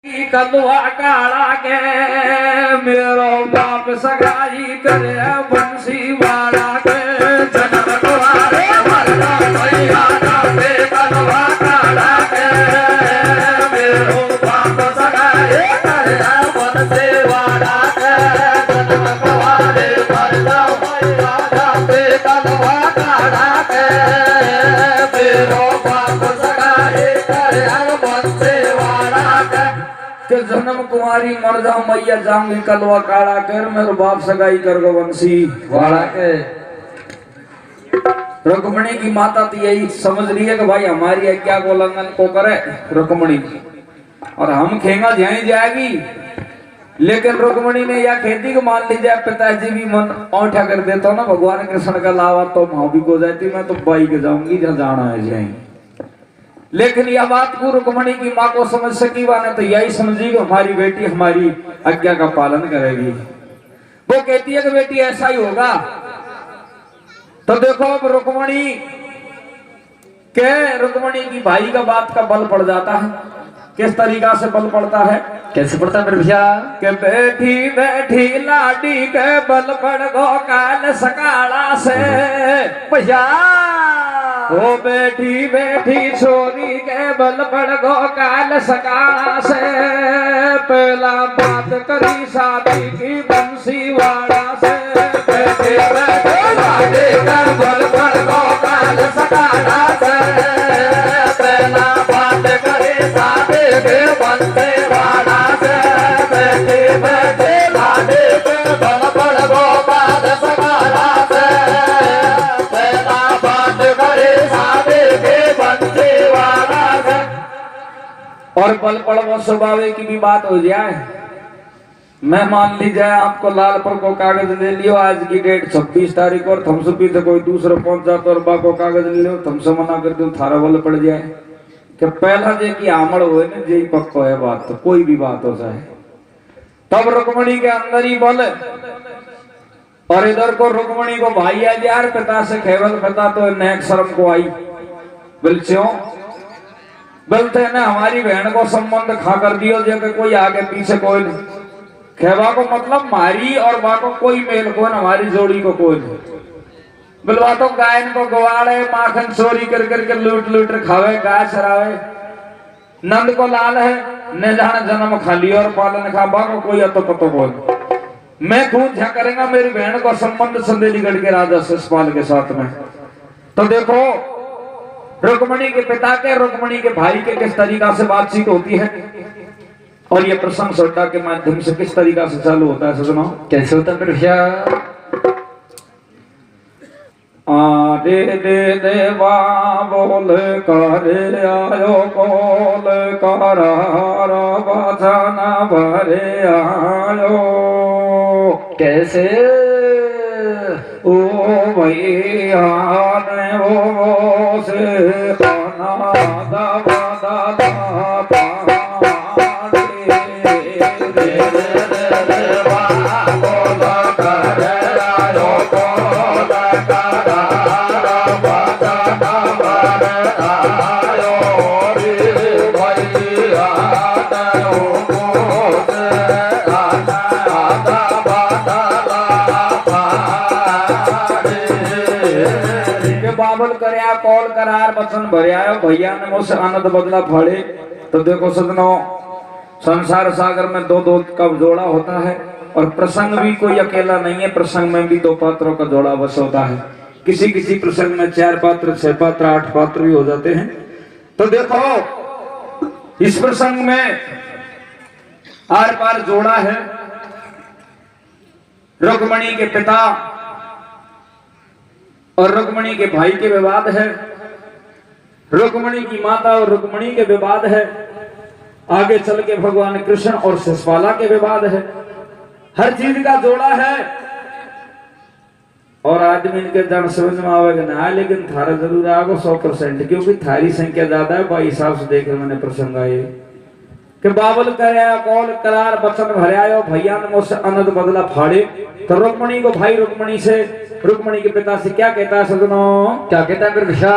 कलवा काला के मेरो बाप सगाई करे बंसी वाला के जन्म तुम्हारे मरना भैया जाते कलवा काला के मेरो बाप सगाई करे बंसी वाला के जन्म तुम्हारे मरना भैया जाते कलवा काला के मेरो बाप सगाई करे बंसी वाला के जन्म कुमारी मर जाओ मैया जाऊंगी कलवा काला कर मेरे बाप सगाई कर गो बंसी वाला के। रुक्मणी की माता तो यही समझ रही है कि भाई हमारी आज्ञा को उल्लंघन को करे रुक्मणी और हम खेंगा जाए जाएगी, लेकिन रुक्मणी ने या खेती को मान ली जाए पिताजी भी मन औंठा कर देता ना भगवान कृष्ण का लावा तो भाभी को जाती मैं तो बाई के जाऊंगी जहाँ जाना है जाएंगे। लेकिन यह बात को रुक्मणी की माँ को समझ सकी वाने तो यही समझी कि हमारी बेटी हमारी आज्ञा का पालन करेगी। वो कहती है कि बेटी ऐसा ही होगा। तो देखो अब रुक्मणी की भाई का बात का बल पड़ जाता है। किस तरीका से बल पड़ता है, कैसे पड़ता है भैया? के बैठी बैठी लाडी के बल पड़ गो काल सकाला से भैया। वो बैठी बैठी छोरी के बल पड़ गो काल सकाला से पहला बात करी शादी की बंसी वाला से बैठी बैठी लाडी के बल पड़ गो काल सकाला से पहला बात करी शादी की बंसी वाला से बैठी बैठी लाडी के बल पड़ गो काल सकाला से और बल पड़वा स्वाभाविक की भी बात हो जाए। मैं मान ली जाए आपको लालपुर को कागज ले लियो आज की डेट 26 तारीख और थमसे पीछे कोई दूसरा पहुंच जाता और बा को कागज ले लियो थमसे मना कर दो थारा बल पड़ जाए कि पहला जे की आमड़ हो ना जे पक्को है बात तो कोई भी बात हो जाए। तब रुक्मणी के अंदर ही बल और इधर को रुक्मणी को भाई आज यार पिता से खेवल पिता तो नेक शर्म को आई बिल्चों बोलते हैं ना हमारी बहन को संबंध खा कर दियो जगह कोई आगे पीछे कोई नहीं खेवा को मतलब मारी और बा को कोई मेल को हमारी जोड़ी को कोई नहीं बिलवा तो गायन को गवाड़े माखन चोरी कर करके लूट लूट खावे गाय चरावे नंद को लाल है न जाने जन्म खाली और पालन खा बा को कोई अतो पतो कोई मैं खून झा करेगा मेरी बहन को संबंध संदेलीगढ़ के राजा शिषपाल के साथ में। तो देखो रुक्मणी के पिता के रुक्मणी के भाई के किस तरीका से बातचीत होती है और ये प्रसंग सोटा के माध्यम से किस तरीका से चालू होता है सुनो कैसे होता है भैया? आरे दे देवा बोल करे आयो कोल करारा बचना भरे आयो कैसे ओ भैया ने वो से खाना दवा दादा बाबल करया कॉल करार बचन भरिया भैया ने मुझसे आनंद बदला फाड़े। तो देखो सजनों संसार सागर में दो दो का जोड़ा होता है और प्रसंग भी कोई अकेला नहीं है, प्रसंग में भी दो पात्रों का जोड़ा बस होता है। किसी किसी प्रसंग में 4 पात्र 6 पात्र 8 पात्र भी हो जाते हैं। तो देखो इस प्रसंग में आर पार जोड़ा है रुक्मणी के पिता और रुक्मणी के भाई के विवाद है, रुक्मणी की माता और रुक्मणी के विवाद है, आगे चल के भगवान कृष्ण और शिषपाला के विवाद है। हर चीज का जोड़ा है और आदमी इनके जन समझ में आवेगा ना, लेकिन थारा जरूर आगो 100% क्योंकि थारी संख्या ज्यादा है। भाई हिसाब से देख रहे मैंने प्रसंग आए कि बाबल करया कौल करार बचन भरियायो भैया ने मुझसे अनंत बदला फाड़े। तो रुक्मणी को भाई रुक्मणी के पिता से क्या कहता है सजनों? क्या कहता है भैया?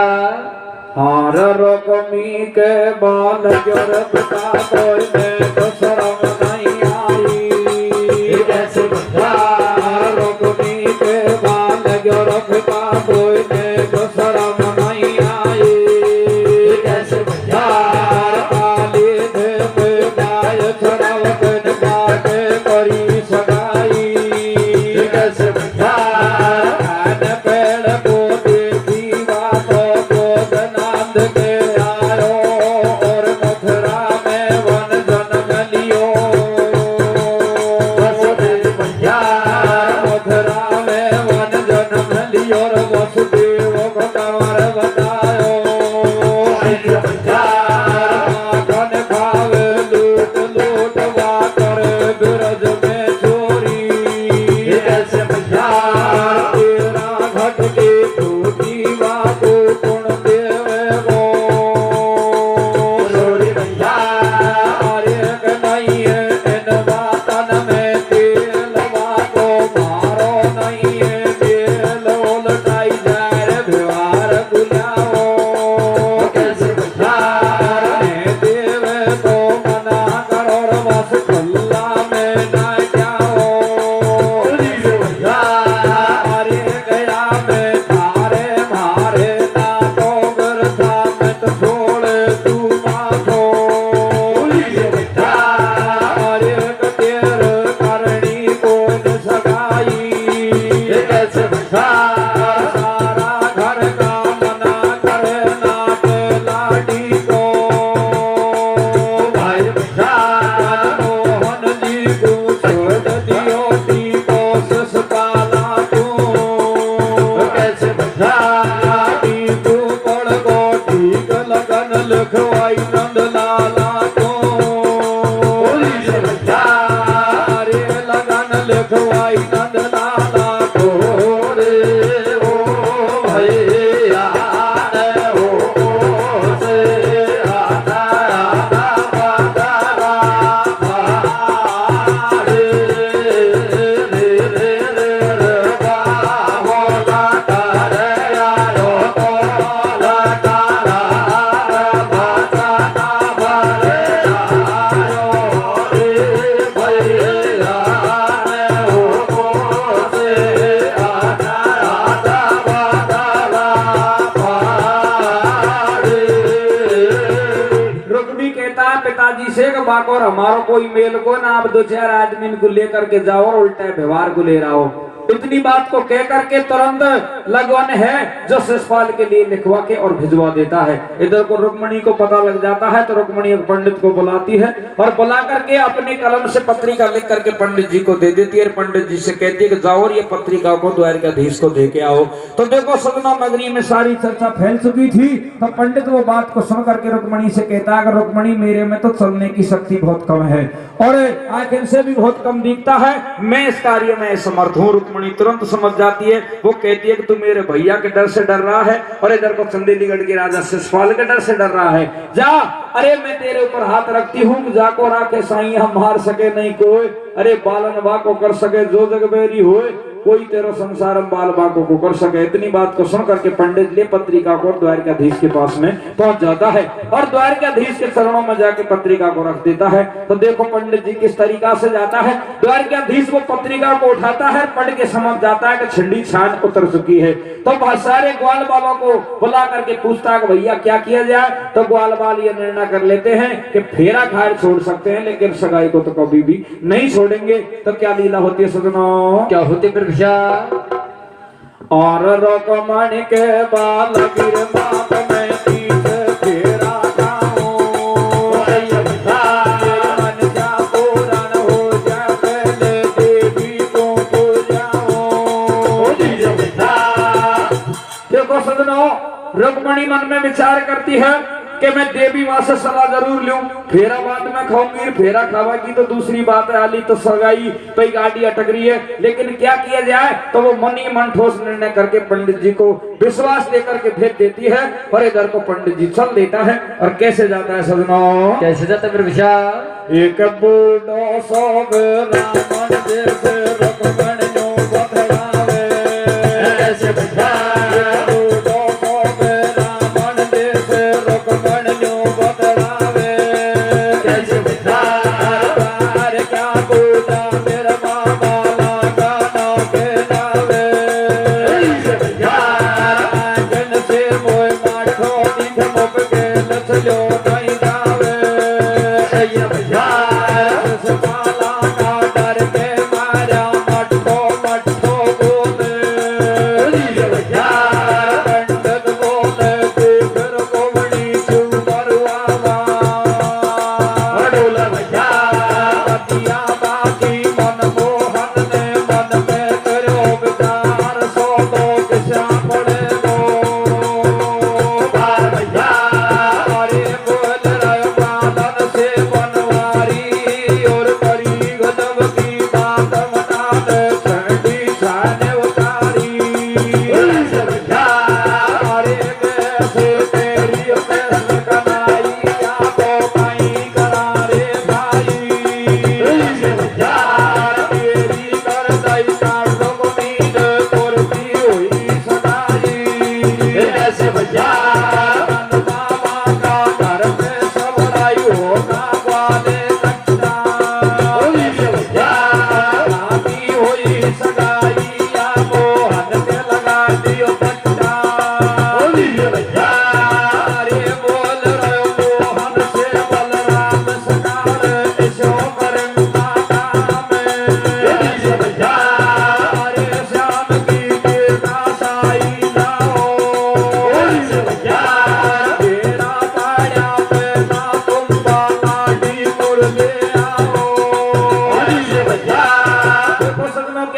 हार रोकमी के बाल जोर पिता कोई में तो शर्म नहीं आई। कैसे भैया रोकमी के बाल जोर पिता कोई में तो शर्म नहीं आई। कैसे भैया काली देव गाय छड़ाव कन बाटे करी सगाई। कैसे भैया कान पेड़ को देखी बातों को जनांद के आयो और मथुरा में वन जन्म लियो। वसुदेव भैया मथुरा में वन जन्म लियो और वसुदेव को कंवर बतायो। भैया माखन खावे लूट लूट वाकर बिरज में चोरी। कैसे भैया तेरा घट के टूटी बाबू गुण देवे वो। छोड़ी भैया अरे नहीं है इन बातन में तेल बातो मारो नहीं है तेल उलटाई जाए रे व्यवहार बुलाओ। कैसे भैया देवे तो मना करो रे बस खुल्ला में ना जाओ। भैया अरे गया मैं थारे मारे ना तो गरथा मैं तो छोड़े तू माथो। भैया अरे कतेर करनी कोई सगाई। कैसे भैया सारा घर का मना करे नाट लाडी को। भाई भैया मोहन जी को छोड़ दियो टी को ससकाला तू। कैसे भैया तू पड़ गो ठीक लगन लिखवाई नंद लाला तो। भैया अरे लगन लिखवाई नंद लाला तो। रे ओ भैया ओ से आना बादारा रे रे रे रे बाबो लाटारे आयो तो लाटारा बादारा बारे आयो रे भैया ओ से आना बादारा रुक्मी कहता है पिताजी से कि बाकोर हमारो कोई मेल को ना आप दो चार आदमी को लेकर के जाओ और उल्टा व्यवहार को ले रहा हो। इतनी बात को कह करके तुरंत लगवन है जो शिषपाल के लिए लिखवा के और भिजवा देता है। इधर को रुक्मणी को पता लग जाता है तो रुक्मणी एक पंडित को बुलाती है और बुला करके अपने कलम से पत्रिका लिख करके पंडित जी को दे देती है। पंडित जी से कहती है कि जाओ और ये पत्रिका को द्वारकाधीश को दे के आओ। तो देखो सदना नगरी में सारी चर्चा फैल चुकी थी। तो पंडित वो बात को सुन करके रुक्मणी से कहता है कि रुक्मणी मेरे में तो चलने की शक्ति बहुत कम है और आंखें से भी बहुत कम दिखता है। मैं इस कार्य में समर्थ हूँ। रुक्मणी तुरंत समझ जाती है। वो कहती है कि तू मेरे भैया के डर से डर रहा है और इधर को चंदेलीगढ़ के राजा शिषपाल के डर से डर रहा है। जा अरे मैं तेरे ऊपर हाथ रखती हूँ जाको राके साई हम मार सके नहीं कोई। अरे बालन बा को कर सके जो जग बेरी होए कोई तेरो संसार बाल बाको को कर सके। इतनी बात को सुन करके पंडित ले पत्रिका को द्वारकाधीश के पास में पहुंच जाता है और द्वारकाधीश के चरणों में जाके पत्रिका को रख देता है। तो देखो पंडित जी किस तरीका से जाता है। द्वारकाधीश वो पत्रिका को उठाता है पढ़ के समझ जाता है कि छिंडी छान उतर चुकी है। तो सारे ग्वाल बाबा को बुला करके पूछता है कि भैया क्या किया जाए। तो ग्वाल बाल ये निर्णय कर लेते हैं कि फेरा खाए छोड़ सकते हैं लेकिन सगाई को तो कभी भी नहीं छोड़ेंगे। तो क्या लीला होती है सजनों। क्या होते फिर भैया और रुक्मणी के बाल गिर बाप में तीस फेरा खाऊं। मन जा पूरन हो जा पहले देवी को पूजाऊं। देखो सजनों रुक्मणी मन में विचार करती है कि मैं देवी मां से सलाह जरूर लूं। फेरा बाद में खाऊंगी फेरा खावागी तो दूसरी बात है। आली तो सगाई पे गाड़ी अटक रही है लेकिन क्या किया जाए। तो वो मन ही मन ठोस निर्णय करके पंडित जी को विश्वास देकर के भेज देती है और इधर को पंडित जी चल देता है। और कैसे जाता है सजनों। कैसे जाता फिर भैया एक बूढ़ो सोग रावण जैसे रुक्मणी बतलावे। कैसे भैया बूढ़ो सोग रावण जैसे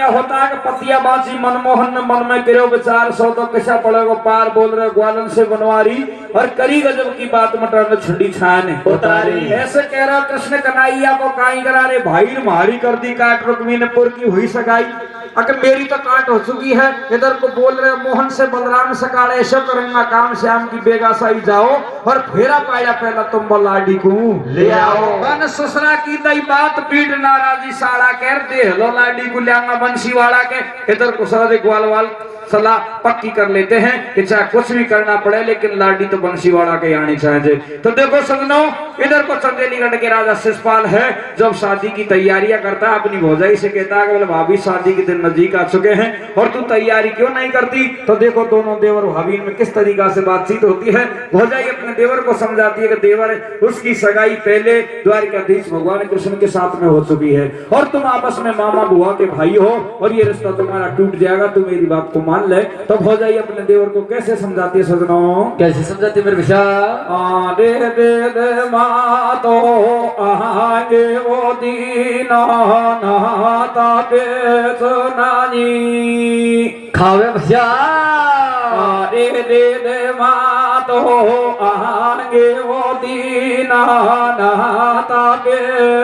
होता है कि पतिया बाची मनमोहन ने मन में करो विचार सो तो कैसा पड़ेगा पार बोल रहे ग्वालन से बनवारी और करी गजब की बात मटर छंडी छाने उतारी। ऐसे कह रहा कृष्ण कन्हैया को काई करा रे भाई मारी कर दी काट रुक्मीनपुर की हुई सगाई अगर मेरी तो काट हो चुकी है इधर को बोल रहे मोहन से बलराम सकाल ऐसा करेंगे काम श्याम की बेगा साई जाओ और फेरा पाया पहला तुम लाडी को ले आओ। बन ससुरा की दई बात पीट नाराजी साड़ा कर दे लो लाडी को लियांगा बंसी वाला के इधर को सारे ग्वालवाल सलाह पक्की कर लेते हैं कि चाहे कुछ भी करना पड़े लेकिन लाडी तो बंसीवाड़ा के आनी चाहिए। तो देखो सजनों इधर को चंदेलीगढ़ के राजा शिषपाल है जब शादी की तैयारियां करता है अपनी भौजाई से कहता है कि बोले भाभी शादी के दिन नजदीक आ चुके हैं और तू तैयारी क्यों नहीं करती। तो देखो दोनों देवर भाभी में किस तरीका से बातचीत होती है। भौजाई अपने देवर को समझाती है कि देवर उसकी सगाई पहले द्वारिकाधीश भगवान कृष्ण के साथ में हो चुकी है और तुम आपस में मामा बुआ के भाई हो और ये रिश्ता तुम्हारा टूट जाएगा, तू मेरी बात को मान ले। तो भौजाई अपने देवर को कैसे समझाती है सजनों, कैसे समझाती मेरे विशाल। आरे दे दे मातो आगे वो दीना नाता के सुनानी खावे भैया। आरे दे दे मातो आगे वो दीना नाता के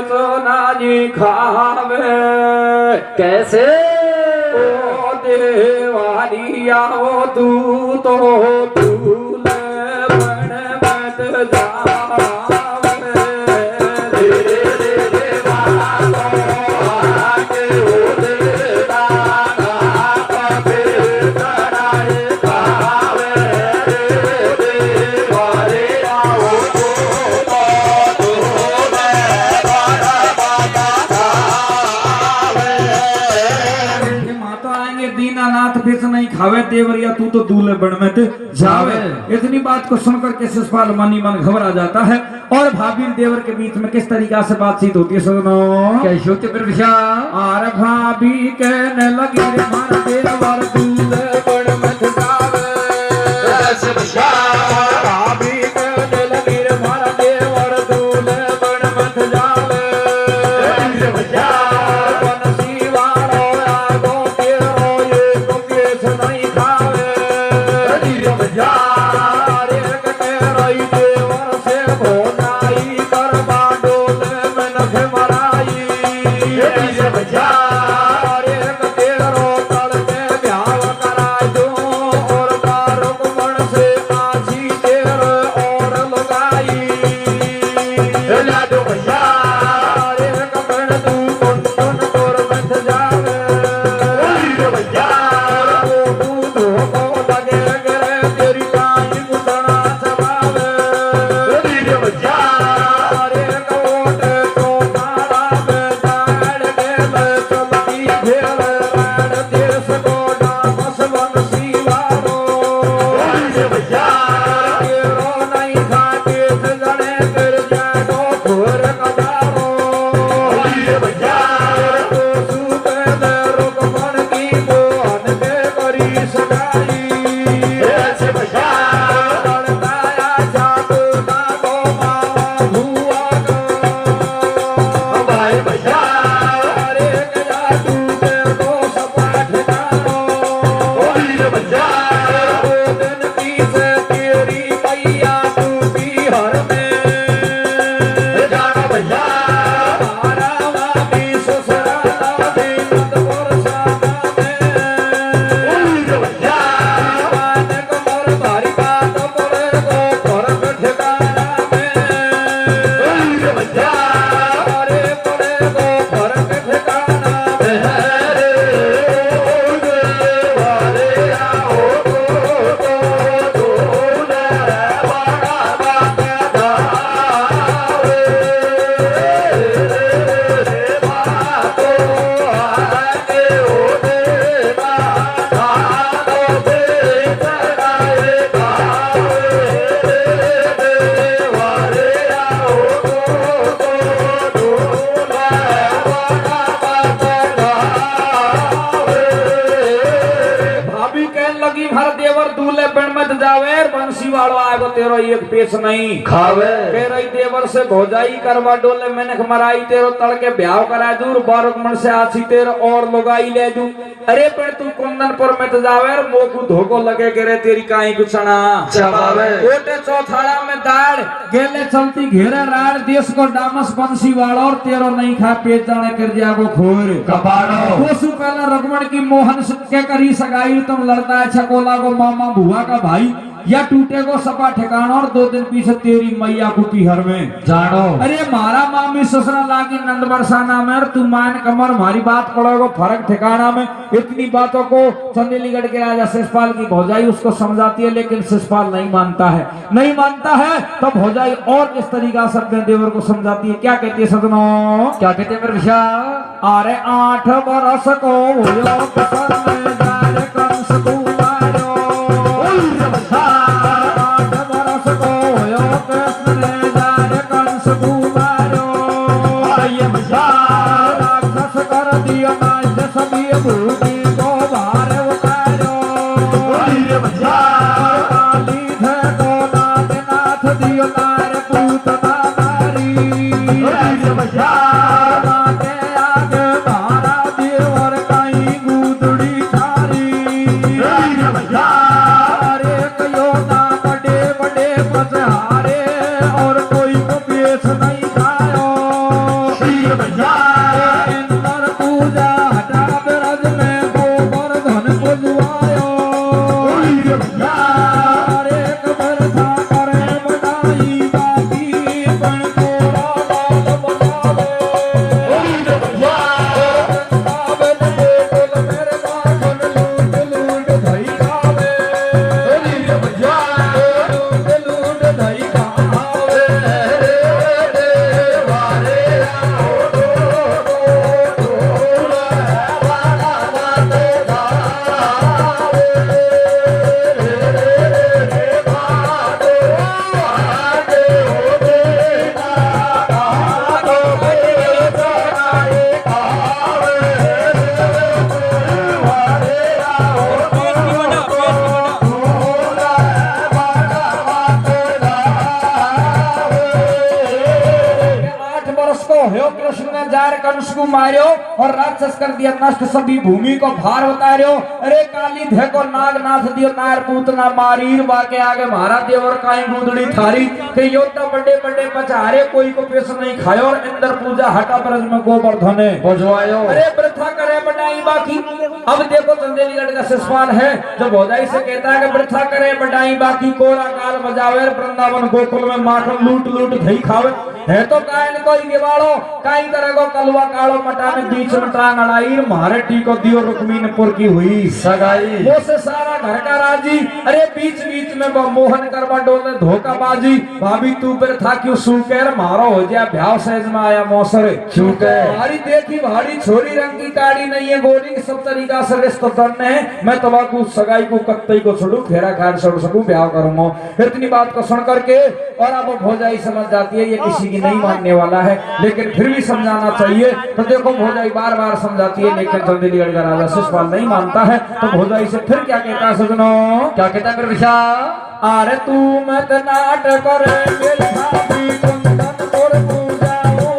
सुनानी खावे कैसे ओ देवारिया ओ तू तो तूले बन मत जावे नहीं खावे देवरिया तू तो दूल्हे बन में जावे। इतनी बात को सुनकर के शिषपाल मनी मन घबरा जाता है और भाभी देवर के बीच में किस तरीका से बातचीत होती है सुनो कैसे होती मेरे विशाल। और भाभी कहने लगी रे मारा देवर दूल्हे बन में जावे भाभी कहने लगी रे मारा देवर दूल्हे बन में जावे तेरो एक पेश नहीं खावे कह रही देवर से भौजाई करवा डोले मैंने मराई तेरो तड़के ब्याह करा दूर बारक मन से आसी तेरो और लोगाई ले दू अरे पर तू कुंदनपुर में तो जावे मोकू धोको लगे करे तेरी काई गुछना चबावे ओटे चौथाड़ा में दाड़ गेले चलती घेरे राड़ देश को डामस बंसी वाला और तेरो नहीं खा पेट जाने कर जागो खोर कबाड़ो कोसु पहला रघुमण की मोहन के करी सगाई तुम लड़ता है छकोला को मामा बुआ का भाई या टूटे को सपा ठिकाना और 2 दिन पीछे तेरी मैया को पीहर में जानो अरे मारा मामी ससुरा लागी नंद बरसाना में और तू मान कमर हमारी बात पड़ोगो फर्क ठिकाना में इतनी बातों को चंदेलीगढ़ के राजा शिषपाल की भौजाई उसको समझाती है लेकिन शिषपाल नहीं मानता है तो भौजाई और इस तरीका से अपने देवर को समझाती है क्या कहती है सजनों क्या कहते हैं मेरे भैया अरे 8 बरस को हुयो किसन में जाए कंस कुमारो 8 बरस को हुयो कृष्ण ने जाए कंस कुमारो ये भैया राक्षस कर दियो नाच सभी भूति को भार उतारो ये भैया काली थे को नाथ दियो नार पूत नारी ये भैया कृष्ण ने जार कंस को मारियो और राक्षस कर दिया नष्ट सभी भूमि को भार उतारियो अरे काली धे को नागनाथ दियो नार पूतना मारीर बाके आगे महारा देवर काई गुदड़ी थारी के योद्धा बड़े बड़े पचारे कोई को पेश नहीं खायो और इंद्र पूजा हटा ब्रज में गोवर्धने भजवायो अरे वृथा करे बढ़ाई बाकी अब देखो चंदेलीगढ़ का शिषपाल है जो भौजाई से कहता है कि वृथा करे बढ़ाई बाकी कोरा काल बजावे वृंदावन गोकुल में माखन लूट लूट धई खावे है तो कायन कोई निवाड़ो काई करेगो कलवा कालो मटाने बीच में टांग अड़ाई मारे टीको दियो रुक्मीनपुर की हुई सगाई वो से सारा घर का राजी अरे बीच बीच में वो मोहन करवा डोले धोखाबाजी भाभी तू पर था क्यों सूकर मारो हो जाए ब्याह सहज में आया मौसर चूके हमारी देखी भारी छोरी रंग की काड़ी नहीं है गोरी सब तरीका से रिश्ता करने है मैं तबाकू सगाई को कत्तई को छोड़ू फेरा खार छोड़ सकूं ब्याह करूंगा इतनी बात को सुन करके और अब भौजाई समझ जाती है ये किसी की नहीं मानने वाला है लेकिन फिर भी समझाना चाहिए तो देखो भौजाई बार बार समझाती है लेकिन चंदेलीगढ़ का राजा शिषपाल नहीं मानता है तो भौजाई से फिर क्या कहता है सजनों क्या कहता है मेरे भैया अरे तू मत नाटक करे मेरी भाभी कुंदनपुर पूजाऊं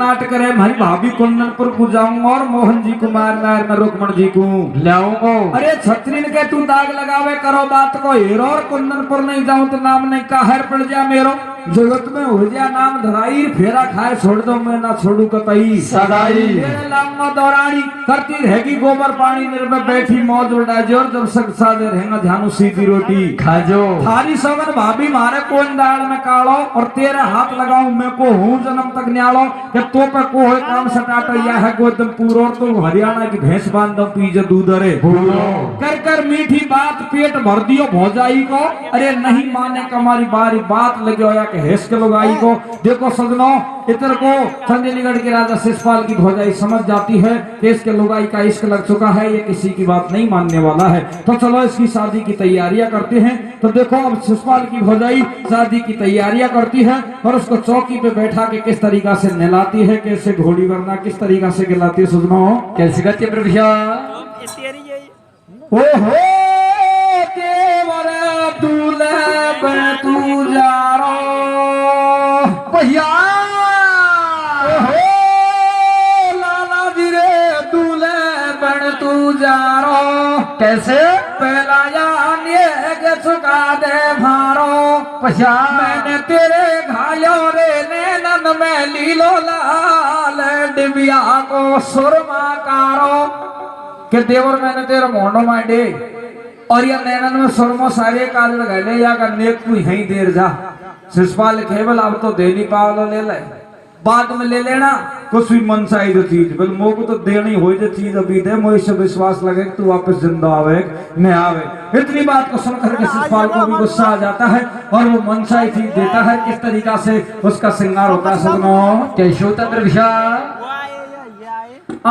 नाट करे भाई भाभी कुंदनपुर को जाऊंगा और मोहन जी को मारना है मैं रुक्मण जी को लाऊंगा। अरे छतरीन के तू दाग लगावे करो बात को हीरो और कुंदनपुर नहीं जाऊं तो नाम नहीं कहर पड़ जा मेरो जगत में हो जा नाम धराई फेरा खाए छोड़ दो मैं ना छोड़ू कतई सदाई तेरे लामा दौरानी करती रहेगी गोबर पानी निर्भय बैठी मौज उड़ा जोर जब सक सादे रहेगा ध्यानु सीधी रोटी खाजो। थारी सगन भाभी मारे कोन दाल में कालो और तेरे हाथ लगाऊं मैं को हूं जन्म तक न्यालो कि तो पे को है काम सटाटा या है को एकदम पूरो तो हरियाणा की भैंस बांध दो पीजे दूध रे कर कर मीठी बात पेट भर दियो भौजाई को अरे नहीं माने कमारी बारी बात लगे या के हेस के लोगाई को देखो सजनों इतर को चंदेलीगढ़ के राजा शिषपाल की भौजाई समझ जाती है कि इसके लोगाई का इश्क लग चुका है ये किसी की बात नहीं मानने वाला है तो चलो इसकी शादी की तैयारियां करते हैं तो देखो अब शिषपाल की भौजाई शादी की तैयारियां करती है और उसको चौकी पे बैठा के किस तरीका से नहलाती है कैसे घोड़ी वरना किस तरीका से खिलाती है सुनो कैसे करते प्रभुषा। ओहो देवर दूल्हे तू जारो भैया ओहो लाला जी रे दूल्हे बन तू जारो कैसे पहला यान ये के चुका दे भारो पशा मैंने तेरे घायों रे नैनन में लीलो लाल डिबिया को सुरमा कारो के देवर मैंने तेरा मोहनो मांडे और ये नैनन में सुरमो सारे काल लगाए या का नेक तू यहीं देर जा शिषपाल केवल अब तो दे नहीं पावलो ले ले बाद में ले लेना कुछ भी मन चाहिए जो चीज बोल मो को तो देनी हो जो चीज अभी दे मोह से विश्वास लगे तू वापस जिंदा आवे मैं आवे इतनी बात को सुनकर के शिषपाल को भी गुस्सा आ जाता है और वो मनसाई चीज देता है किस तरीका से उसका श्रृंगार होता है सुनो कैसे होता प्रभुषा।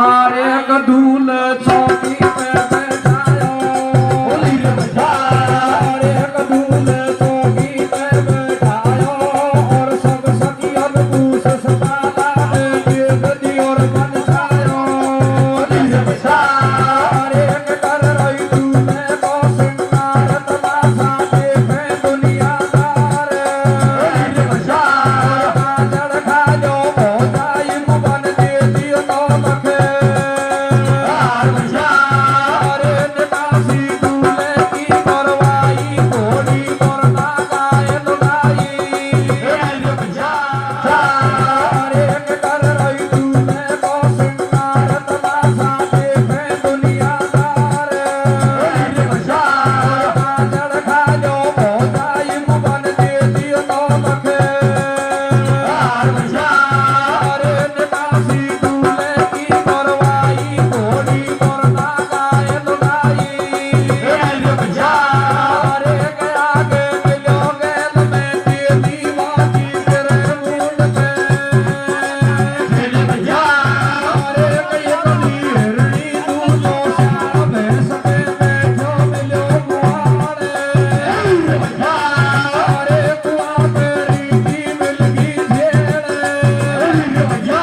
आरे कदूल चौकी पे बैठायो बोली रे भैया आरे कदूल चौकी पे बैठायो और सब सखियन पूछ सताला देख दी और मन छायो बोली रे भैया आरे कर रही तूने को सिंगार तमाशा देखे दुनियादार बोली रे भैया जड़ खा जो भौजाई मुबन दे दियो तो मखे भैया अरे निकासी दूल्हे की करवाई घोड़ी करना गाय लुगाई रे भैया अरे कर रही दूल्हे को सिंगार तमाशा देखे दुनियादार बोली रे भैया जड़ खा जो भौजाई मुबन दे दियो तो मखे भैया अरे निकासी दूल्हे की करवाई घोड़ी करना गाय लुगाई रे भैया अरे गया के मिलोगे में तेरी बाजी तेरे मुंड पे रे भैया अरे गया कली हिरनी तू जो श्याम भैंस पे बैठो मिलो मुहारे रे भैया अरे कुआं पे रीति मिल गई झेड़े रे भैया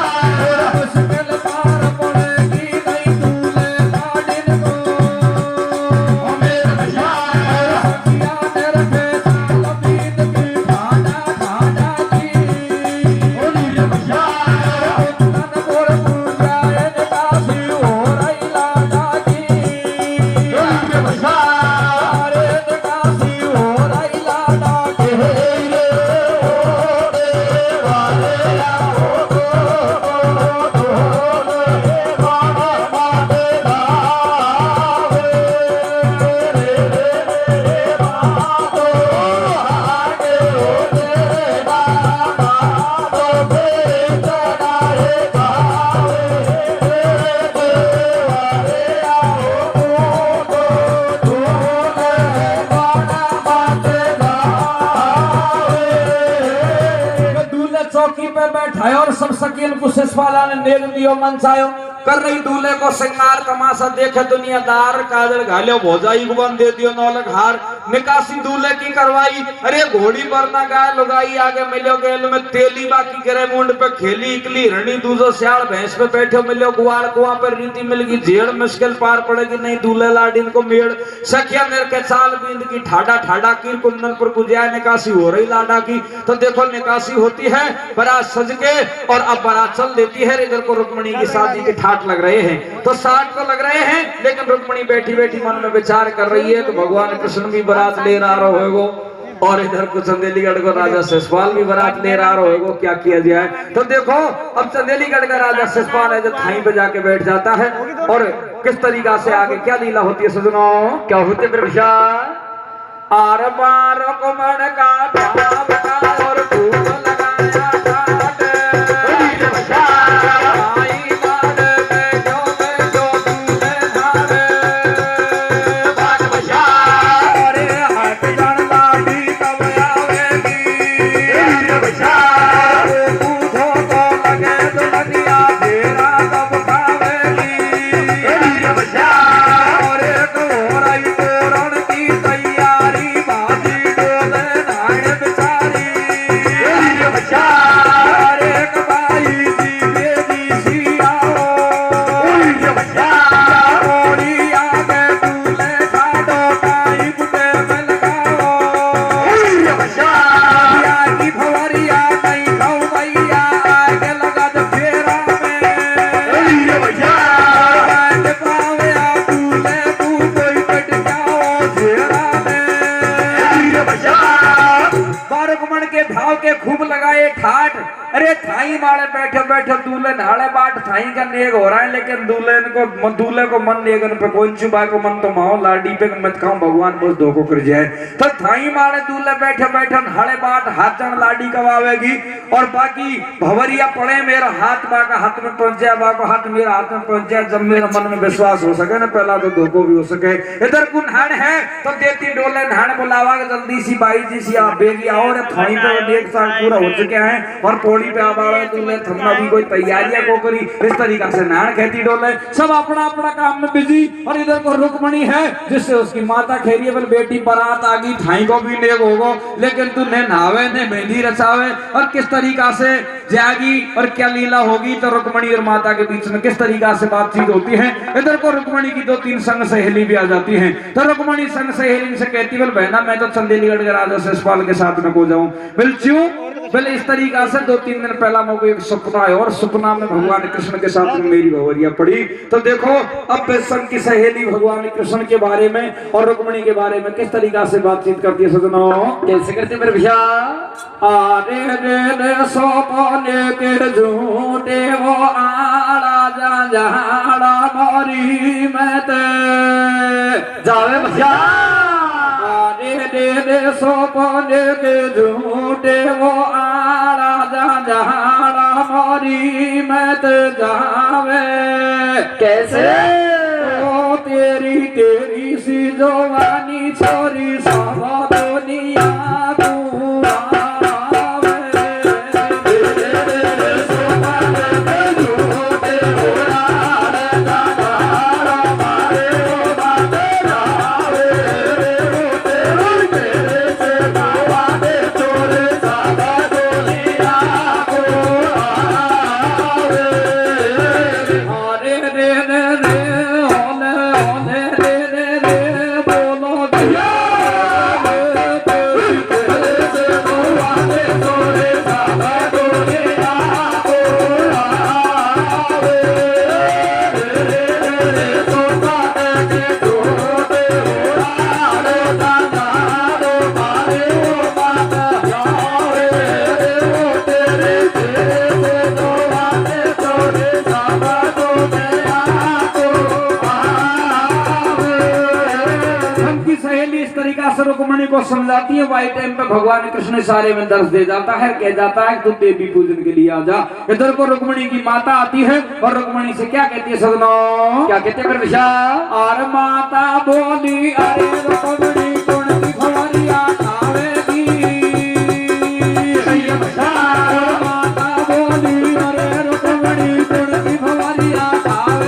मुश्किल पार पड़ेगी नहीं दूल्हे लाडिन को मेरे भैया सखिया ने रखे साल बीत की ठाडा ठाडा की बोली रे भैया कुंदनपुर पूजाए निकासी हो रही लाडा की बोली रे भैया अरे निकासी हो रही लाडा की दूल्हे चौकी पे बैठायो और सब सकील को शिषपाला ने नेग दियो मनसायो कर रही दूल्हे को श्रृंगार तमाशा देखे दुनियादार, काजल घालो भोजाई को बन दे दियो नौलख हार, निकासी दूल्हे की करवाई, अरे घोड़ी पर ना गाय लुगाई, आगे मिलो गेल में तेली बाकी करे मुंड पे खेली इकली रणी, दूजो श्याल भैंस पे बैठे मिलो गुआड़, कुआं पर रीति मिल गई जेड़, मुश्किल पार पड़ेगी नहीं दूल्हे लाडिन को मेड़, सखिया मेर के चाल बींद की ठाडा ठाडा की कुंदन पर गुजिया, निकासी हो रही लाडा की। तो देखो निकासी होती है, बारात सज के और अब बारात चल देती है। इधर को रुक्मणी की शादी के ठाट लग रहे हैं, तो साठ तो लग रहे हैं, लेकिन रुक्मणी बैठी बैठी मन में विचार कर रही है कि भगवान कृष्ण भी बारात ले रहा होगा, और इधर को चंदेलीगढ़ को राजा शिषपाल भी बारात ले रहा होगा, क्या किया जाए। तो देखो अब चंदेलीगढ़ का राजा शिषपाल है जो थाई पे जाके बैठ जाता है, और किस तरीका से आगे क्या लीला होती है सजनों, क्या होती है प्रभुषा। आर पार कुमड़ का भाव का और खूब लगाया ठाट, आई बार में जो दूल्हे धारे, अरे हट जन लाडी कब आवेगी, पूछो तो लगे दुल्हनिया फेरा कब खावेगी, और एक हो रही तोरण की तैयारी, बाजी डोले नाड़ बेचारी, अरे एक बाई जी बेदी सी आओ, ओड़ी आगे दूल्हे खाडो काई बुटे में लगाओ, या की भवरिया नहीं खाओ भैया, आगे लगा दो फेरा में, आगे पावे आ दूल्हे तू कोई कट जाओ फेरा में, बारकुमण के भाव के खूब लगाए ठाट, अरे थाई मारे बैठे बैठे दूल्हे नाले बाट, थाई का नेग हो रहा है, लेकिन दूल्हे को मन नेगन पे कौन चुबा को मन तो माओ लाडी पे मत खाऊं भगवान मुझ धोखो कर जाए। तो थाई मारे दूल्हे बैठे बैठे नाले बाट हाथ चढ़ लाडी कब आवेगी, और बाकी भवरिया पड़े मेरा हाथ बा का हाथ में पहुंच जाए, बा को हाथ मेरा हाथ में पहुंच जाए, जब मेरा मन में विश्वास हो सके ना, पहला तो धोखो भी हो सके। इधर को नहान है तो देती डोले नहान बुलावा जल्दी सी बाई जी सी आप बेगी आओ, थाई पे एक साल पूरा हो चुके हैं, और पौड़ी पे आवाड़ा दूल्हे थमना भी कोई तैयारियां को करी, इस तरीका से नान कहती डोले सब अपना अपना काम में बिजी, और इधर को रुक्मणी है जिससे उसकी माता खेरिए बोल बेटी बारात आ गई, थाई को भी नेग होगो, लेकिन तू ने नहावे ने मेहंदी रचावे, और किस तरीका से जाएगी और क्या लीला होगी। तो रुक्मणी और माता के बीच में किस तरीका से बातचीत होती है। इधर को रुक्मणी की 2-3 संग सहेली भी आ जाती हैं, तो रुक्मणी संग सहेली से कहती बोल बहना मैं तो चंदेलीगढ़ के राजा शिषपाल के साथ में को जाऊं, बोल क्यों, बोले इस तरीका से 2-3 दिन पहला मुझको एक सपना है, और सपना में भगवान कृष्ण के साथ में मेरी भवरिया पड़ी। तो देखो अब संग की सहेली भगवान कृष्ण के बारे में और रुक्मणी के बारे में किस तरीका से बातचीत करती है सजनों, कैसे करती है मेरे भैया। आरे रे सोपने के झूठे वो आड़ा जा जाड़ा मोरी में ते जावे भैया, दे सोपने के झूठे वो आड़ा जा जाड़ा मोरी में ते जावे, कैसे ओ तेरी तेरी सी जवानी छोरी सब दुनिया रुक्मणी को समझाती है, वाई टाइम पे भगवान कृष्ण सारे में दर्श दे जाता है, कह जाता है तू देवी पूजन के लिए आ जा। इधर को रुक्मणी की माता आती है और रुक्मणी से क्या कहती है सजनों, क्या कहते हैं प्रभुषा। और माता बोली अरे रुक्मणी कौन की भवरिया खावेगी, माता बोली अरे रुक्मणी कौन की भवरिया खावेगी,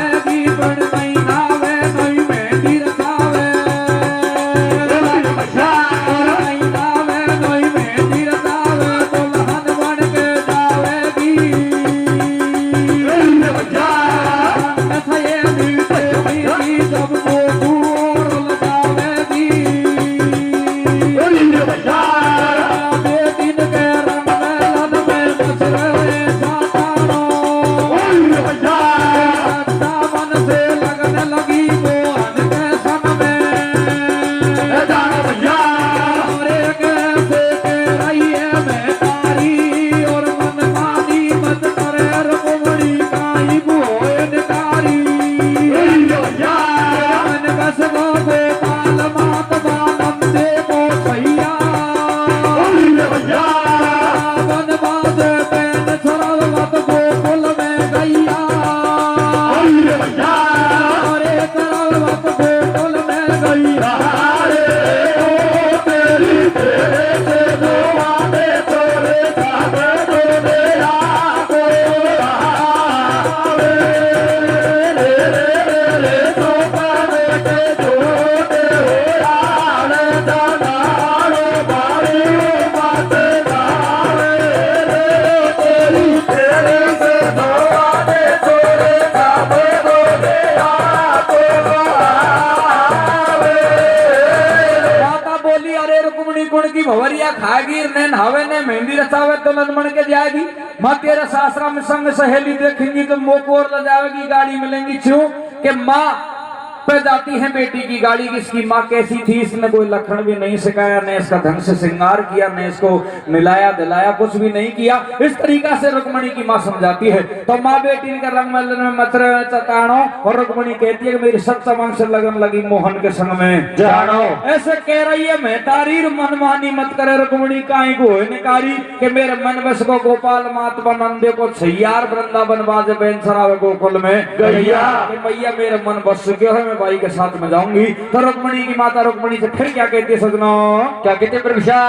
की भवरिया खागी नैन हवे ने मेहंदी रचावे तो ललमण के जाएगी। माँ तेरे सासरा में संग सहेली देखेंगी तो मोकोर ल जाएगी, गाड़ी मिलेंगी क्यों कि माँ पे जाती है बेटी की गाड़ी की। इसकी माँ कैसी थी, इसने कोई लक्षण भी नहीं सिखाया, ने इसका ढंग से श्रृंगार किया, ने इसको मिलाया दिलाया, कुछ भी नहीं किया। इस तरीका से रुक्मणी की माँ समझाती है। तो माँ बेटी का रंग में मचरे चतानो, और रुक्मणी कहती है कि मेरी सच्चा मन से लगन लगी मोहन के संग में जानो। ऐसे कह रही है मैं तारीर मनमानी मत करे रुक्मणी काई को निकारी के मेरे मन बस को गोपाल मातवा नंदे को छैयार वृंदावन बाजे बेंसरावे गोकुल में गैया मैया मेरे मन बस क्यों है, मैं भाई के साथ में जाऊंगी। तो रुक्मणी की माता रुक्मणी से फिर क्या कहती है सजनों, क्या कहते प्रभुषा,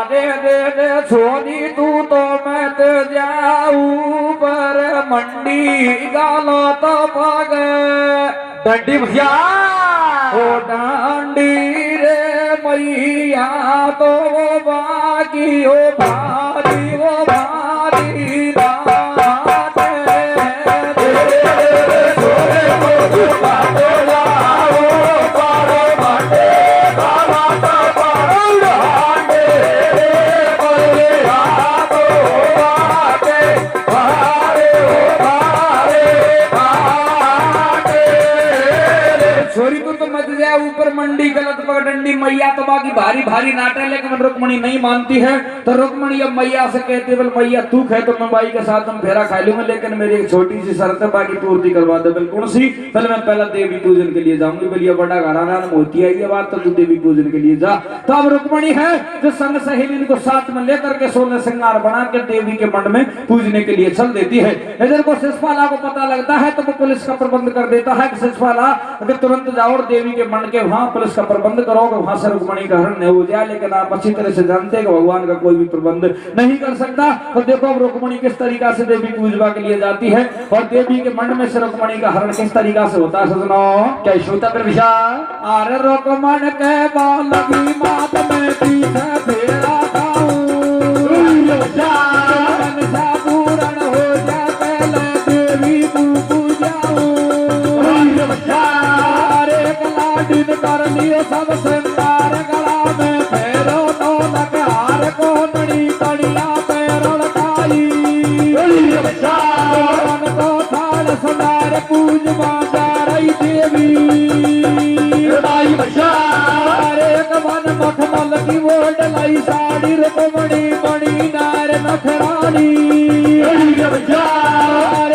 दे दे दे छोड़ी तू तो मैं ते जाऊं पर मंडी गालो तो पग डंडी भैया ओ डांडी रे मैया तो बाकी ओ भारी ओ भारी रात ऊपर मंडी गलत पगडंडी मैया तो बाकी भारी भारी नाटे, लेकिन रुक्मणी नहीं मानती है। तो रुक्मणी अब मैया से कहती है बोल मैया तू कहे तो मैं बाई के साथ हम फेरा खा लूंगा, लेकिन मेरी एक छोटी सी शर्त है, बाकी पूर्ति करवा दे। बिल्कुल कौन सी, पहले मैं पहला देवी पूजन के लिए जाऊंगी। बोलिए बड़ा घराना मोती आई है बात, तो तू देवी पूजन के लिए जा। तो अब रुक्मणी है जो संग सहेली को साथ में लेकर के 16 श्रृंगार बना के देवी के मंड में पूजने के लिए चल देती है। इधर को शिषपाला को पता लगता है तो वो पुलिस का प्रबंध कर देता है कि शिषपाला अगर तुरंत जाओ और देवी के मंड के वहां पुलिस का प्रबंध करोगे, वहां से रुक्मणी का हरण नहीं हो जाए। लेकिन आप अच्छी तरह से जानते हैं कि भगवान का कोई भी प्रबंध नहीं कर सकता। तो देखो अब रुक्मणी किस तरीका से देवी पूजवा के लिए जाती है, और देवी के मंड में से रुक्मणी का हरण किस तरीका से होता है सजनो, क्या श्रोता पर विशाल। अरे रुक्मण के बालगी मात में पीछे फेरा खाऊं, पूर्ण हो जा पहले देवी पूजाऊं। दिन कर लियो सब श्रृंगार गला में फेरो तो लकार को नड़ी कड़िया पैरण काई को थाल सदार पूज बाजा रही देवी एक मन मखमल की वोट लाई साड़ी रुक्मणी बड़ी नार नखरानी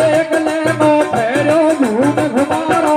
एक ले मो फेरो घूम घुमारो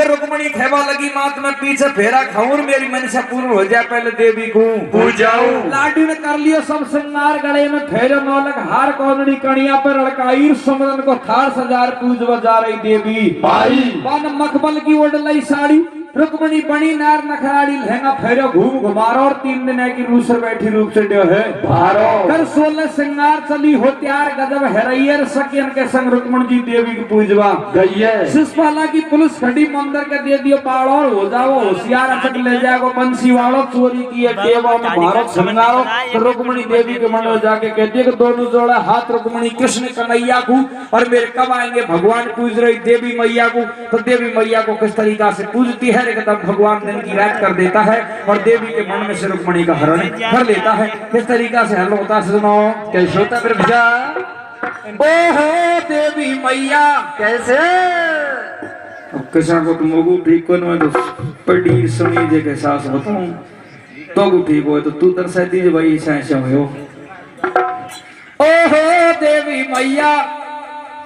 रुक्मणी खेवा लगी मात में पीछे फेरा खाऊं, मेरी मनसा पूर्ण हो जाए पहले देवी को पूजाऊं। लाडू ने कर लियो सब श्रृंगार, गले में फेरे नौलक हार कोनड़ी कणिया पर लड़काई समदन को थार सजार पूजवा जा रही देवी भाई। बान मखमल की ओढ़ लाई साड़ी रुक्मणी बनी नार नखराड़ी लहंगा फेरो घूम घुमारो और 3 दिन की रूसर बैठी रूप से ड्यो है भारो कर 16 श्रृंगार चली हो त्यार गजब हैरैयर सकियन के संग रुक्मणी जी देवी की पूजवा गई है शिषपाला की पुलिस खड़ी मंदिर के दे दियो पाड़ और हो जाओ होशियार अटक ले जाएगो बंसी वालों चोरी की है देवा में भारत श्रृंगारो तो रुक्मणी देवी के मन में जाके कहती है कि दोनों जोड़ा हाथ रुक्मणी कृष्ण कन्हैया को और मेरे कब आएंगे भगवान पूज रही देवी मैया को तो देवी मैया को किस तरीका से पूजती है तब भगवान दिन की रात कर देता है और देवी के मन में से रुक्मणी का हरण कर लेता है किस तरीका से हरण होता है सुनो कैसे होता है भैया ओहो देवी मैया कैसे अब कृष्ण को तुम लोगों ठीक को मैं तो पढ़ी सुनी जे के सास बताऊं तो ठीक हो तो तू दर्शा दीजिए भाई ऐसा हो ओहो देवी मैया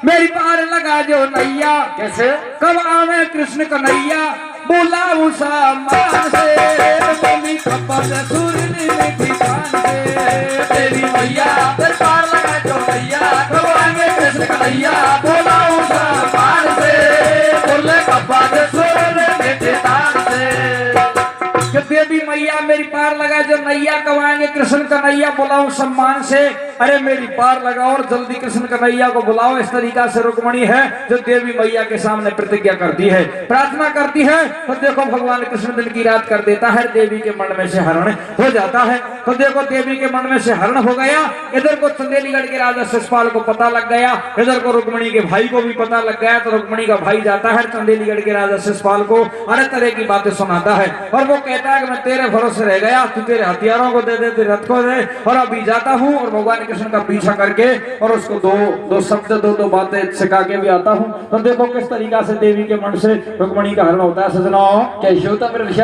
मेरी पार लगा जो नैया कैसे कब आवे कृष्ण कन्हैया बोला उषा मान से बोली खबर सुरनी मीठी जान से तेरी मैया मेरी पार लगा जो नैया कब आवे कृष्ण कन्हैया बोला उषा मान से बोले खबर सुरनी मीठी जान से देवी मैया मेरी पार लगा जो नैया कवाएंगे कृष्ण कन्हैया बुलाओ सम्मान से अरे मेरी पार लगाओ और जल्दी कृष्ण कन्हैया को बुलाओ इस तरीका से रुक्मणी है जो देवी मैया के सामने प्रतिज्ञा करती है प्रार्थना करती है तो देखो भगवान कृष्ण दिन की रात कर देता है देवी के मन में से हरण हो जाता है तो देखो देवी के मन में से हरण हो गया इधर को चंदेलीगढ़ के राजा शिषपाल को पता लग गया इधर को रुक्मणी के भाई को भी पता लग गया तो रुक्मणी का भाई जाता है चंदेलीगढ़ के राजा शिषपाल को अरे तरह की बातें सुनाता है और वो कहता है कि मैं तेरे भरोसे रह गया तू तेरे हथियारों को दे दे तेरे रथ को दे और अभी जाता हूँ और भगवान कृष्ण का पीछा करके और उसको दो शब्द दो बातें सिखा के भी आता हूँ तो देखो किस तरीका से देवी के मन से रुक्मणी का हरण होता है सजनो कैसे होता मेरे विषय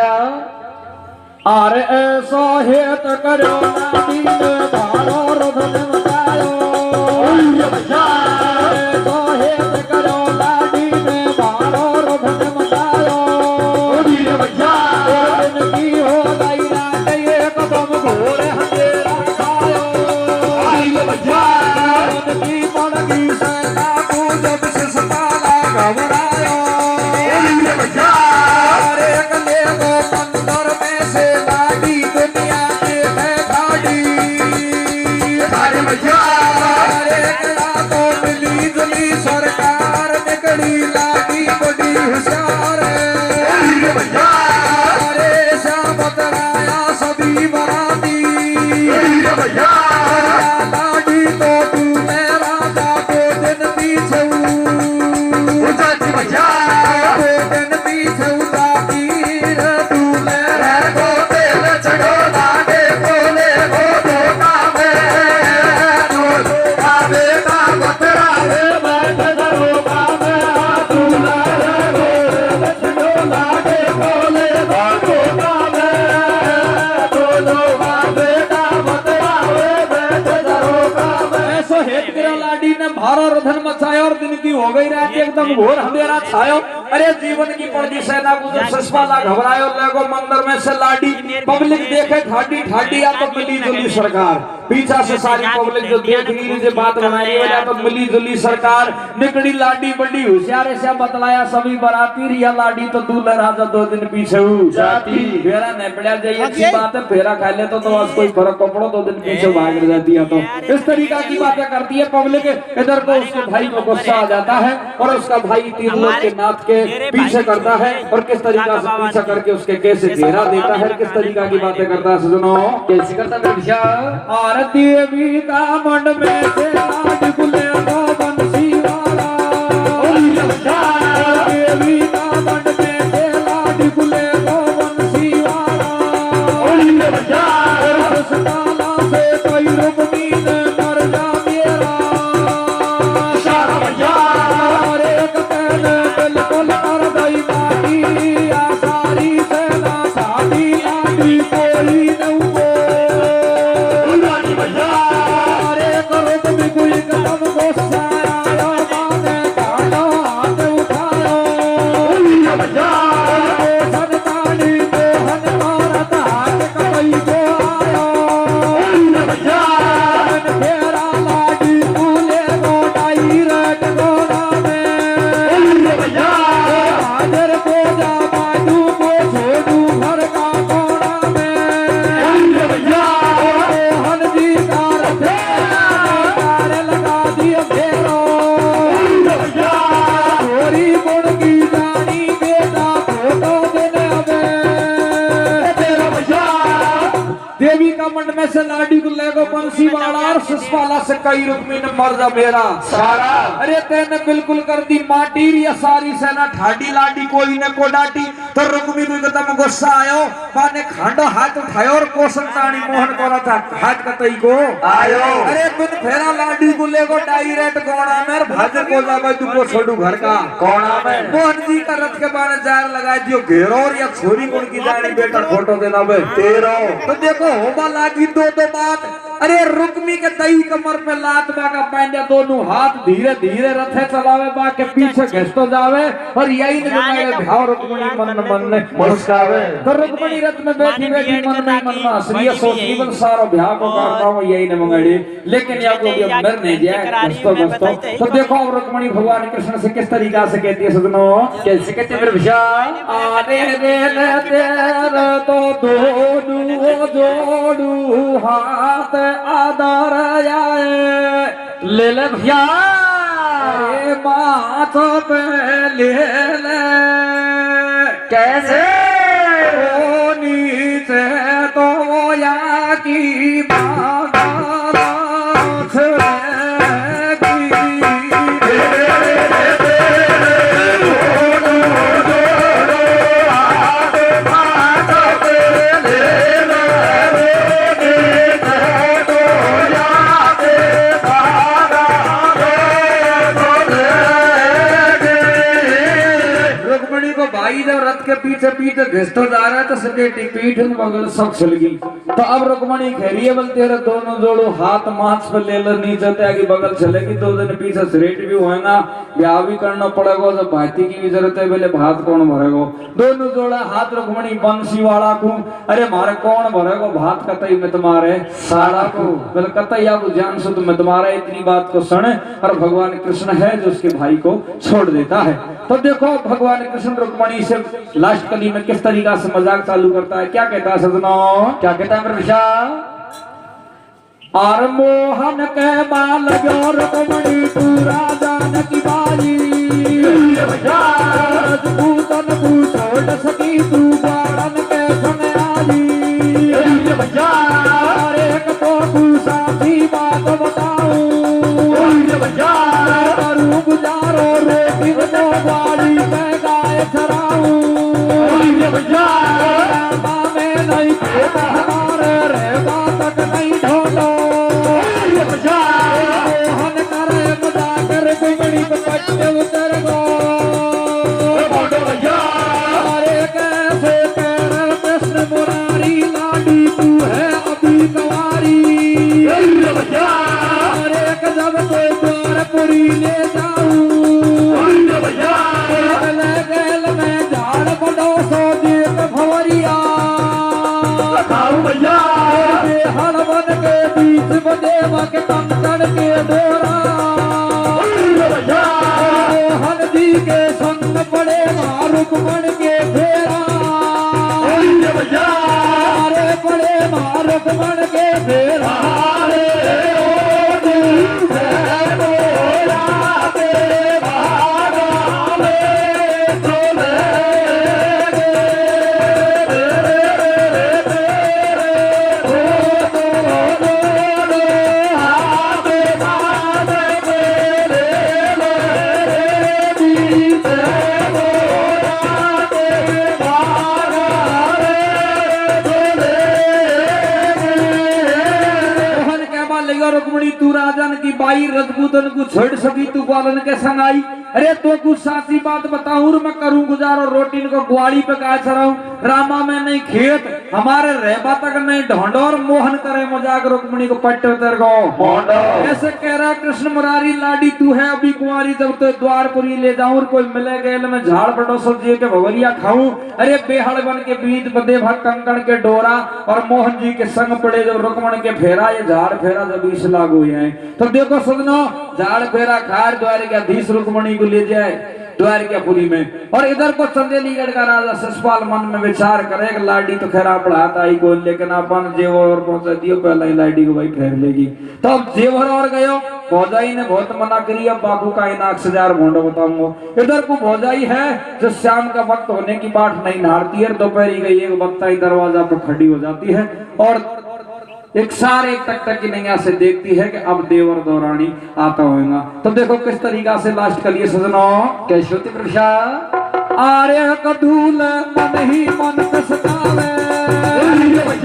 आरे ऐसा हेत करो नादीन भारो रुधन मचायो ऐसा हेत करो नादीन भारो रुधन मचायो दिन की हो गई रात ये कदम घोर अंधेरा छायो दिन की पड़ गई सैना को जब शिषपाला घबरायो अरे गले को मंदिर में से लाडी दुनिया के है खाड़ी अरे गला तो मिली जुली सरकार निकली लागी बड़ी होशियार अरे श्याम बतराया सभी बराती लाडी तो तू मेरा जाको दिन पीछे दिन पीछे जाती तू मेरा को तेल चढ़ो लागे बोले हो धोखा में धोखा बेटा बतरा है बैठ दरोगा में तू लागे बोले हो धोखा में धोखा बेटा बतरा है बैठ दरोगा में ऐसो हेत गिरा लाडी ने भारो रुधन मचाया और दिन की हो गई रात एकदम घोर अंधेरा छायो अरे जीवन की पड़ती सेना को जब शिषपाला घबरायो लगो मंदिर में से लाडी पब्लिक देखे ठाडी ठाडी या तो मिली जुली सरकार पीछा से सारी पब्लिक जो देख ली जो बात बनाई वजह तो मिली जुली सरकार निकली लाडी बड़ी होशियार से बतलाया सभी बराती रिया लाडी तो दूल्हा राजा 2 दिन पीछे जाती फेरा नहीं पड़ा जाइए अच्छी बात है फेरा खा ले तो आज कोई फर्क पड़ो 2 दिन पीछे भाग जाती है तो इस तरीका की बातें करती है पब्लिक इधर को उसके भाई को गुस्सा आ जाता है और उसका भाई तीन लोग के नाथ के पीछे करता है और किस तरीका से पीछा करके उसके कैसे घेरा देता है किस तरीका की बातें करता है सुनो कैसे करता है आरती देवी का मंड में से लाड गुले तो बंसी वाला देवी का मंड में से लाड गुले तो बंसी वाला शिषपाला से कोई रुक्मणी ने मर जा मेरा एक पहले बिल्कुल कर गई बाटी आ सारी सेना साड़ी लाडी कोई न को जा बाजू को का मंड में से लाडी को लेगो बंसी वाला और ससपाला से कई रुक्मी ने मर जा मेरा सारा अरे तेने बिल्कुल कर दी माटी या सारी सेना ठाडी लाडी कोई ने को डाटी तो रुक्मी को एकदम गुस्सा आयो माने खांडो हाथ उठायो और कोसन ताणी मोहन को था हाथ कतई को आयो अरे तुम फेरा लाडी को लेगो डायरेक्ट गोड़ा में और भाज को जावे तू को छोड़ू घर का कोना में मोहन जी का रथ के बारे जार लगा दियो घेरो और या छोरी कौन की जानी बेटा फोटो देना बे तेरो तो देखो होबा लागी दो बात अरे रुक्मी के दही कमर पे लात बाका पैंडे दोनों हाथ धीरे धीरे रथे चलावे बा के पीछे घसतो जावे और यही ने लगाए भाव रुक्मणी मन ने मुस्कावे तो रुक्मणी रथ में बैठी बैठी मन में असली सोच जीवन सारो ब्याह को करता हूं यही ने मंगाड़ी लेकिन या को मर नहीं जाए घसतो तो देखो रुक्मणी भगवान कृष्ण से किस तरीका से कहती है सजनो कैसे कहते मेरे भैया आने रे तेरे तो दोनों जोड़ू हाथ आदर आए ले ले भैया अरे माथ पे ले ले कैसे ओ नीचे तो या की बागा के पीछे पीछे घिसतो जा रहा है तो सकेटी पीठ मगल सब चल गई तो अब रुक्मणी घेरिए बल तेरे दोनों जोड़ो हाथ माथ पे ले लो नीचे आगे बगल चलेगी 2 दिन पीछे सरेट भी होएगा ब्याह भी करना पड़ेगा जब भाती की भी जरूरत है पहले भात कौन भरेगो दोनों जोड़ा हाथ रुक्मणी बंसी वाला को अरे मारे कौन भरेगो भात कतई में तुम्हारे सारा को बोले कतई आप जान सो तुम्हें तुम्हारा इतनी बात को सुन और भगवान कृष्ण है जो उसके भाई को छोड़ देता है तो देखो भगवान कृष्ण रुक्मणी से लास्ट कली में किस तरीका से मजाक चालू करता है क्या कहता है सजनो क्या कहता है मेरे भैया और मोहन के बाल रुक्मणी पूरा जानकी बाई राजपूतन को छोड़ सकी तू बाड़न के सुन आई एक तो तू साथी बात बताऊं करूं गुजारो रोटी को बाड़ी में गाय चराऊं में नहीं खेता हमारे रहबा तक नहीं ढोलो मोहन करे मजा कर गुमड़ी को पट्टे उतर गो अरे कैसे कर कृष्ण मुरारी लाडी तू है अभी कवारी अरे जब तो द्वारपुरी ले जाऊं गैल में झाड़ बड़ो सो देख भवरिया हड़वन के बीच बदेवा के कंकड़ के डोरा मोहन जी के संग पड़े रुक्मण के फेरा अरे पड़े रुक्मण के फेरा रुक्मणी तू राजन की बाई रजपूतन को छोड़ सकी तू ग्वालन के संग आई अरे तो कुछ साची बात बताऊं मैं करूं गुजारो रोटी को ग्वाड़ी पे का चराऊं रामा में नहीं खेत हमारे रहबा तक नहीं ढोंडोर मोहन करे मजाक रुक्मणी को पट्टे उतर गो ऐसे कह रहा कृष्ण मुरारी लाडी तू है अभी कुंवारी जब तो द्वारपुरी ले जाऊं और कोई मिले गए मैं झाड़ पटो सब्जी के भवरिया खाऊं अरे बेहड़ बन के बीच बदे भग कंकड़ के डोरा और मोहन जी के संग पड़े जब रुक्मण के फेरा ये झाड़ फेरा जब इस लागू है तो देखो सजनो झाड़ फेरा खार द्वारिकाधीश रुक्मणी को ले जाए द्वारिकापुरी में और इधर को चंदेलीगढ़ का राजा ससपाल मन में विचार करे कि लाडी तो खैरा पढ़ाता ही कोई लेकिन अपन जेवर और पहुंचा दियो पहले ही लाडी को भाई फेर लेगी तो अब जेवर और गयो भौजाई ने बहुत मना करी अब बाबू का इनाक सजार भोंडो बताऊंगा इधर को भौजाई है जो शाम का वक्त होने की बात नहीं नहारती है दोपहरी गई एक वक्त ही दरवाजा पर खड़ी हो जाती है और एक सार एक टक टक की नैया से देखती है कि अब देवर दौरानी आता होगा। तो देखो किस तरीका से लास्ट कर लिए सजनो। कैसे होती मेरे भैया? आरे कदूल मन ही मन पछतावे,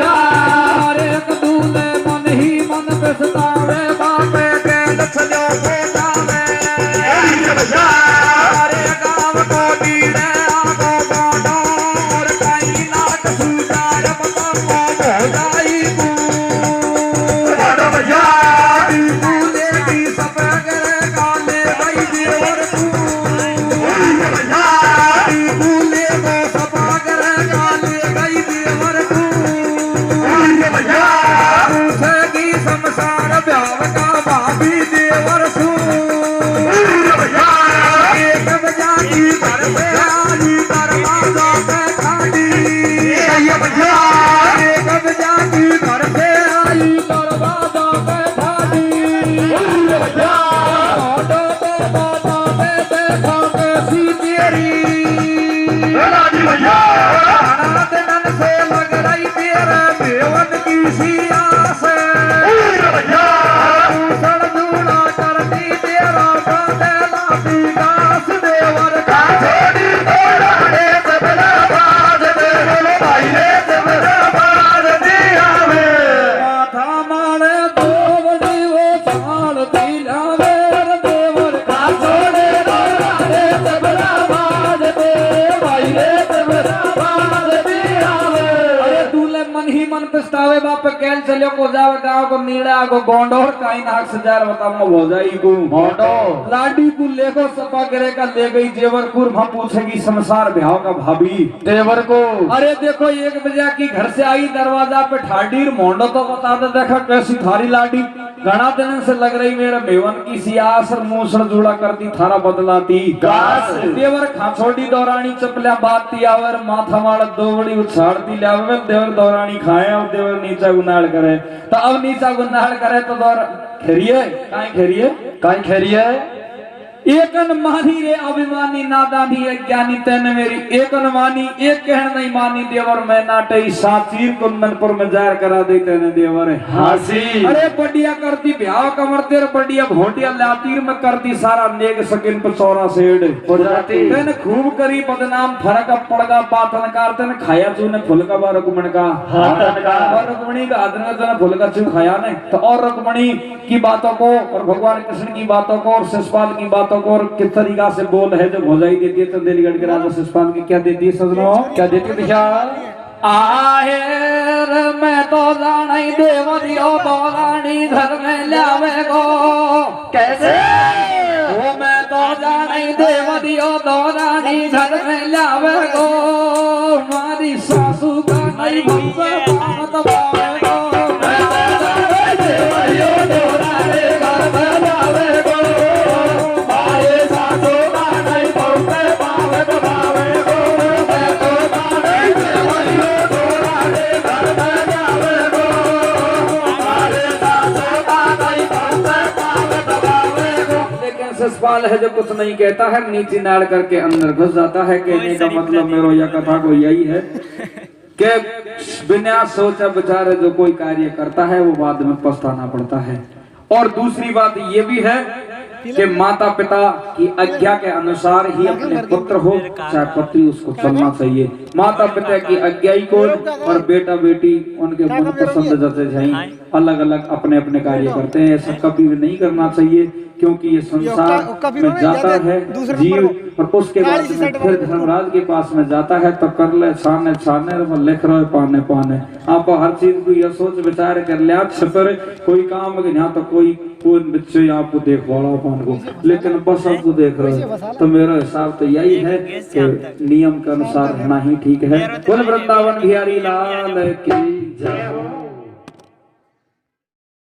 आरे कदूल मन ही मन पछतावे, बापे के लछलो बेटावे, आरे गाँव को दीड़े आगो बाडो, और कई नाक सूचार मतम हो जाई तू, तू देवी सब करे गाले भाई देवर तू, पछतावे बाप कैल चलो को जावे गाँव को नीड़ा को गोंडोर काई नाक सजार बताऊंगा हो जाई को गोंडो लाडी को लेको सपा करे का ले गई जेवरपुर हम पूछेगी संसार ब्याह का भाभी देवर को। अरे देखो 1 बजे की घर से आई दरवाजा पे ठाडीर मोंडो तो बता दे देखा कैसी थारी लाडी घना दिन से लग रही मेरा मेवन की सियास और मूसड़ जुड़ा करती थारा बदलाती गास देवर खाछोड़ी दौरानी चपलिया बाती आवर माथा माड़ दो बड़ी उछाड़ती लावे देवर दौरानी खाए और देवर नीचा गुनाड़ करे। तो अब नीचा गुनाड़ करे तो दौर खेरिए काई खेरिए एकन मानी रे अभिमानी नादानी ज्ञानी तेने मेरी एकन मानी एक कहन नहीं मानी देवर मैं नाटई साचीर कुंदनपुर में जाहिर करा दे तेने देवर हासी। अरे बढ़िया करती ब्याह कमर तेरे बढ़िया भोटिया लातीर में करती सारा नेक सकिन पे चौरा सेड हो जाती तेने खूब करी बदनाम फरक पड़गा बातनकार तेने खाया चूने फुल का बार रुकमण का और रुकमणी का आदमी तेने फुल का चू खाया ने तो और रुकमणी की बातों को और भगवान कृष्ण की बातों को और शिषपाल की बातों और किस तरीका से बोल है जो भोजाई देती है तो दिलगढ़ के राजा शिषपाल की क्या देती है सजनो क्या देती भैया? आहेर मैं तो जानी देवरियो बोलानी घर में लावे गो कैसे? वो मैं तो जानी देवरियो बोलानी घर में लावे गो हमारी सासू का नहीं भंसा पावत पावे गो शिषपाल है जो कुछ नहीं कहता है नीचे नाड़ करके अंदर घुस जाता है। कहने का मतलब मेरो यह कथा को यही है कि बिना सोचा बेचारे जो कोई कार्य करता है वो बाद में पछताना पड़ता है। और दूसरी बात ये भी है कि माता पिता की आज्ञा के अनुसार ही अपने पुत्र हो चाहे पति उसको चलना चाहिए। माता पिता की आज्ञा ही को और बेटा बेटी उनके मन पसंद जैसे जाए अलग अलग अपने अपने कार्य करते हैं। ऐसा कभी भी नहीं करना चाहिए क्योंकि ये संसार में जाता है जीव और उसके बाद में फिर धर्मराज के पास में जाता है तो कर ले छाने छाने लिख रहे पाने पाने आप हर चीज को यह सोच विचार कर लिया छतर कोई काम यहाँ तो कोई बच्चे आपको देख वाला पान को लेकिन बस आपको देख रहे तो मेरा हिसाब तो यही है कि नियम के अनुसार रहना ही ठीक है। कुल वृंदावन बिहारी लाल की जय।